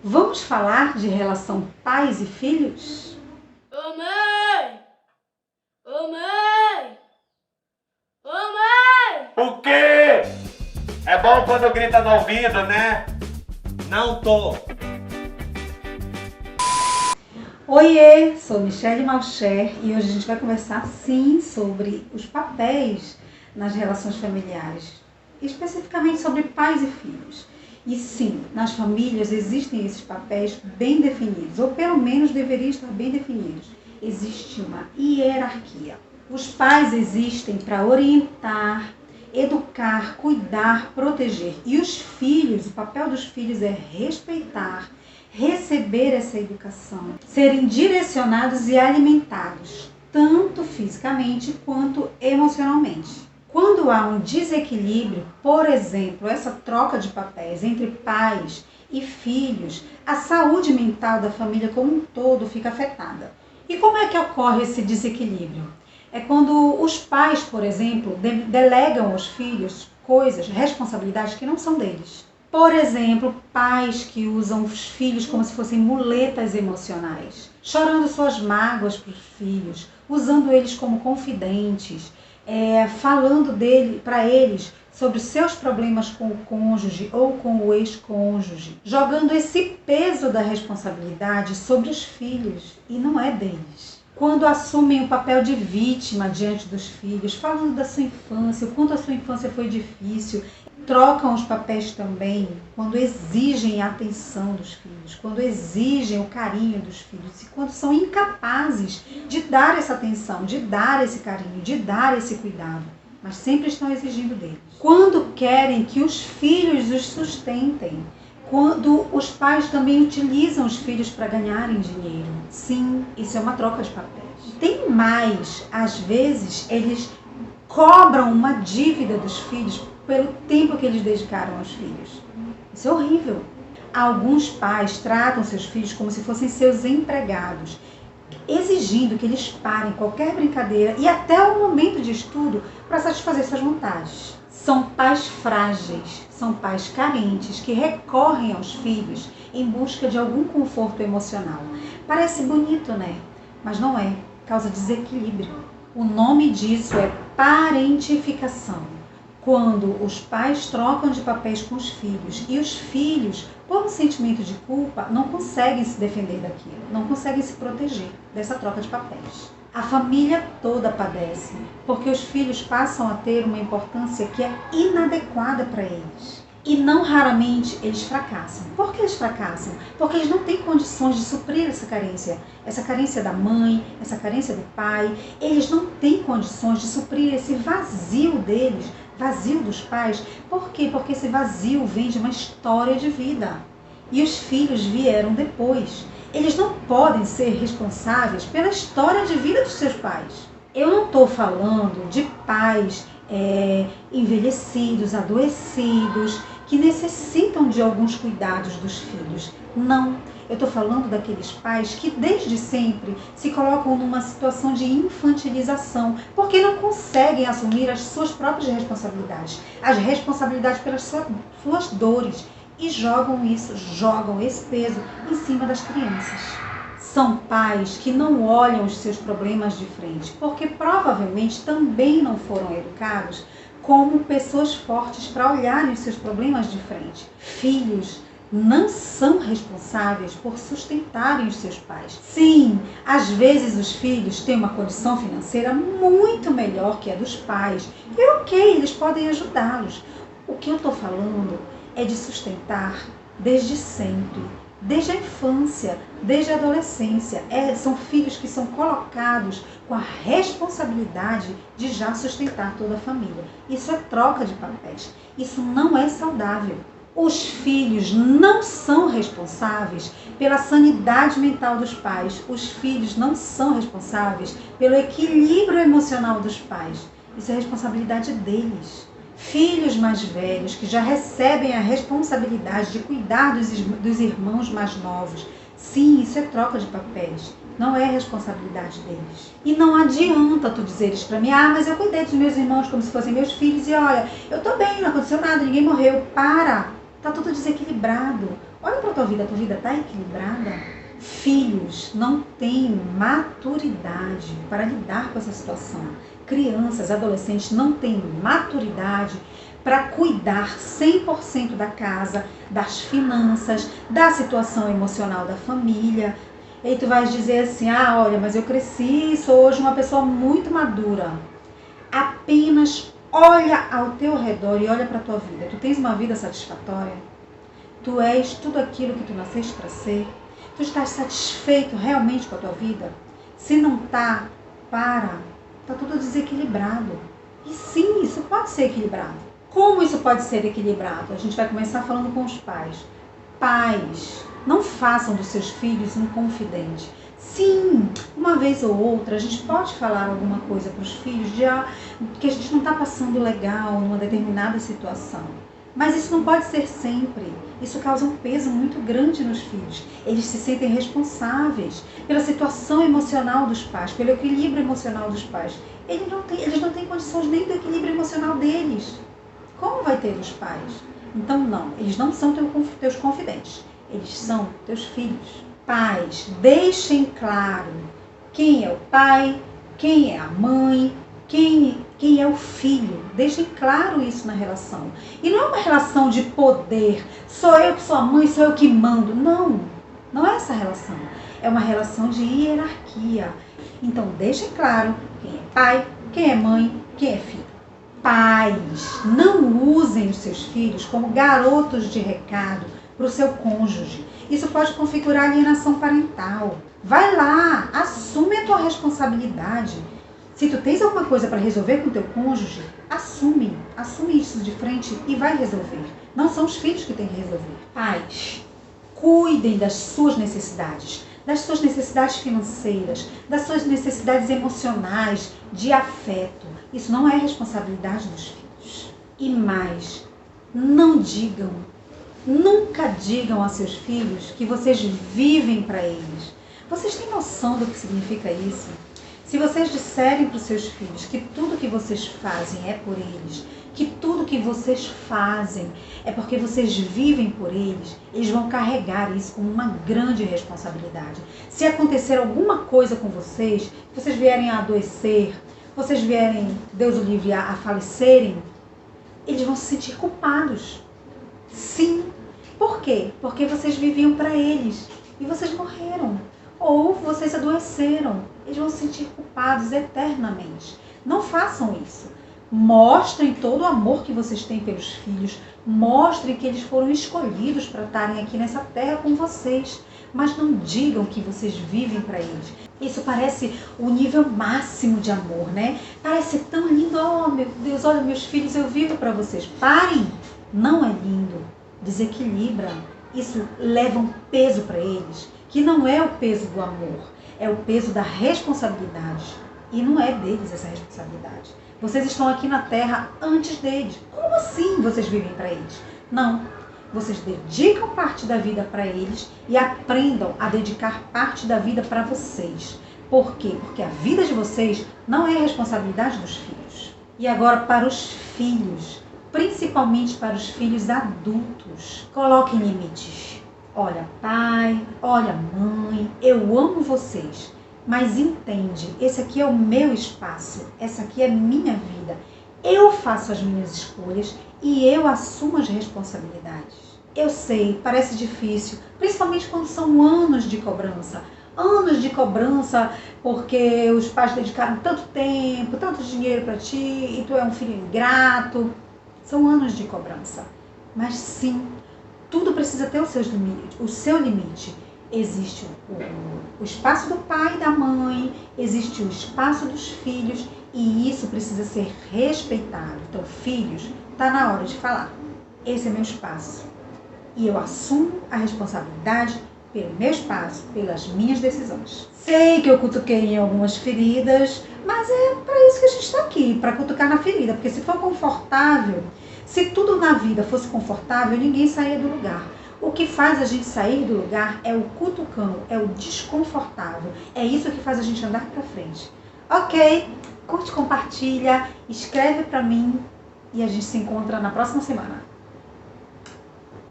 Vamos falar de relação pais e filhos? Ô mãe! Ô mãe! Ô mãe! O quê? É bom quando grita no ouvido, né? Não tô. Oiê, sou Michelle Malcher e hoje a gente vai conversar sim sobre os papéis nas relações familiares, especificamente sobre pais e filhos. E sim, nas famílias existem esses papéis bem definidos, ou pelo menos deveriam estar bem definidos. Existe uma hierarquia. Os pais existem para orientar, educar, cuidar, proteger. E os filhos, o papel dos filhos é respeitar, receber essa educação, serem direcionados e alimentados, tanto fisicamente quanto emocionalmente. Quando há um desequilíbrio, por exemplo, essa troca de papéis entre pais e filhos, a saúde mental da família como um todo fica afetada. E como é que ocorre esse desequilíbrio? É quando os pais, por exemplo, delegam aos filhos coisas, responsabilidades que não são deles. Por exemplo, pais que usam os filhos como se fossem muletas emocionais, chorando suas mágoas para os filhos, usando eles como confidentes, falando para eles sobre os seus problemas com o cônjuge ou com o ex-cônjuge, jogando esse peso da responsabilidade sobre os filhos e não é deles. Quando assumem o papel de vítima diante dos filhos, falando da sua infância, o quanto a sua infância foi difícil, trocam os papéis também quando exigem a atenção dos filhos, quando exigem o carinho dos filhos e quando são incapazes de dar essa atenção, de dar esse carinho, de dar esse cuidado, mas sempre estão exigindo deles. Quando querem que os filhos os sustentem, quando os pais também utilizam os filhos para ganharem dinheiro. Sim, isso é uma troca de papéis. Tem mais, às vezes eles cobram uma dívida dos filhos pelo tempo que eles dedicaram aos filhos. Isso é horrível. Alguns pais tratam seus filhos como se fossem seus empregados, exigindo que eles parem qualquer brincadeira e até o momento de estudo para satisfazer suas vontades. São pais frágeis, são pais carentes que recorrem aos filhos em busca de algum conforto emocional. Parece bonito, né? Mas não é. Causa desequilíbrio. O nome disso é parentificação. Quando os pais trocam de papéis com os filhos e os filhos, por um sentimento de culpa, não conseguem se defender daquilo, não conseguem se proteger dessa troca de papéis. A família toda padece, porque os filhos passam a ter uma importância que é inadequada para eles. E não raramente eles fracassam. Por que eles fracassam? Porque eles não têm condições de suprir essa carência da mãe, essa carência do pai. Eles não têm condições de suprir esse vazio deles, vazio dos pais. Por quê? Porque esse vazio vem de uma história de vida. E os filhos vieram depois. Eles não podem ser responsáveis pela história de vida dos seus pais. Eu não estou falando de pais envelhecidos, adoecidos, que necessitam de alguns cuidados dos filhos. Não, eu estou falando daqueles pais que desde sempre se colocam numa situação de infantilização, porque não conseguem assumir as suas próprias responsabilidades, as responsabilidades pelas suas dores, e jogam esse peso em cima das crianças. São pais que não olham os seus problemas de frente, porque provavelmente também não foram educados como pessoas fortes para olharem os seus problemas de frente. Filhos não são responsáveis por sustentarem os seus pais. Sim, às vezes os filhos têm uma condição financeira muito melhor que a dos pais. E ok, eles podem ajudá-los. O que eu estou falando é de sustentar desde sempre, desde a infância, desde a adolescência. São filhos que são colocados com a responsabilidade de já sustentar toda a família. Isso é troca de papéis. Isso não é saudável. Os filhos não são responsáveis pela sanidade mental dos pais. Os filhos não são responsáveis pelo equilíbrio emocional dos pais. Isso é responsabilidade deles. Filhos mais velhos que já recebem a responsabilidade de cuidar dos irmãos mais novos. Sim, isso é troca de papéis. Não é responsabilidade deles. E não adianta tu dizeres pra mim, mas eu cuidei dos meus irmãos como se fossem meus filhos e olha, eu tô bem, não aconteceu nada, ninguém morreu. Para! Tá tudo desequilibrado. Olha para a tua vida está equilibrada? Filhos não têm maturidade para lidar com essa situação. Crianças, adolescentes não têm maturidade para cuidar 100% da casa, das finanças, da situação emocional da família. E aí tu vais dizer assim, olha, mas eu cresci e sou hoje uma pessoa muito madura. Apenas olha ao teu redor e olha para a tua vida. Tu tens uma vida satisfatória? Tu és tudo aquilo que tu nasceste para ser? Tu estás satisfeito realmente com a tua vida? Se não está, está tudo desequilibrado. E sim, isso pode ser equilibrado. Como isso pode ser equilibrado? A gente vai começar falando com os pais. Pais, não façam dos seus filhos um confidente. Sim, uma vez ou outra a gente pode falar alguma coisa para os filhos que a gente não está passando legal numa determinada situação. Mas isso não pode ser sempre. Isso causa um peso muito grande nos filhos. Eles se sentem responsáveis pela situação emocional dos pais, pelo equilíbrio emocional dos pais. Eles não têm condições nem do equilíbrio emocional deles. Como vai ter os pais? Então não, eles não são teus confidentes. Eles são teus filhos. Pais, deixem claro quem é o pai, quem é a mãe, quem é o filho. Deixem claro isso na relação. E não é uma relação de poder, sou eu que sou a mãe, sou eu que mando. Não, não é essa relação. É uma relação de hierarquia. Então deixem claro quem é pai, quem é mãe, quem é filho. Pais, não usem os seus filhos como garotos de recado para o seu cônjuge. Isso pode configurar alienação parental. Vai lá, assume a tua responsabilidade. Se tu tens alguma coisa para resolver com o teu cônjuge, assume isso de frente e vai resolver. Não são os filhos que têm que resolver. Pais, cuidem das suas necessidades financeiras, das suas necessidades emocionais, de afeto. Isso não é responsabilidade dos filhos. E mais, nunca digam a seus filhos que vocês vivem para eles. Vocês têm noção do que significa isso? Se vocês disserem para os seus filhos que tudo que vocês fazem é por eles, que tudo que vocês fazem é porque vocês vivem por eles vão carregar isso como uma grande responsabilidade. Se acontecer alguma coisa com vocês vierem a adoecer, vocês vierem, Deus o livre, a falecerem, eles vão se sentir culpados. Sim. Por quê? Porque vocês viviam para eles e vocês morreram. Ou vocês adoeceram. Eles vão se sentir culpados eternamente. Não façam isso. Mostrem todo o amor que vocês têm pelos filhos. Mostrem que eles foram escolhidos para estarem aqui nessa terra com vocês. Mas não digam que vocês vivem para eles. Isso parece o nível máximo de amor, né? Parece tão lindo. Oh, meu Deus, olha, meus filhos, eu vivo para vocês. Parem! Não é lindo. Desequilibra. Isso leva um peso para eles, que não é o peso do amor, é o peso da responsabilidade. E não é deles essa responsabilidade. Vocês estão aqui na terra antes deles. Como assim vocês vivem para eles? Não. Vocês dedicam parte da vida para eles e aprendam a dedicar parte da vida para vocês. Por quê? Porque a vida de vocês não é responsabilidade dos filhos. E agora para os filhos, principalmente para os filhos adultos, coloquem limites. Olha, pai, olha, mãe, eu amo vocês, mas entende, esse aqui é o meu espaço, essa aqui é minha vida. Eu faço as minhas escolhas e eu assumo as responsabilidades. Eu sei, parece difícil, principalmente quando são anos de cobrança. Anos de cobrança porque os pais dedicaram tanto tempo, tanto dinheiro para ti e tu é um filho ingrato. São anos de cobrança. Mas sim, tudo precisa ter o seu limite. Existe o espaço do pai e da mãe, existe o espaço dos filhos e isso precisa ser respeitado. Então, filhos, está na hora de falar. Esse é meu espaço. E eu assumo a responsabilidade pelo meu espaço, pelas minhas decisões. Sei que eu cutuquei em algumas feridas, mas é para isso que a gente está aqui, para cutucar na ferida. Porque se for confortável, se tudo na vida fosse confortável, ninguém saía do lugar. O que faz a gente sair do lugar é o cutucão, é o desconfortável. É isso que faz a gente andar para frente. Ok? Curte, compartilha, escreve para mim e a gente se encontra na próxima semana.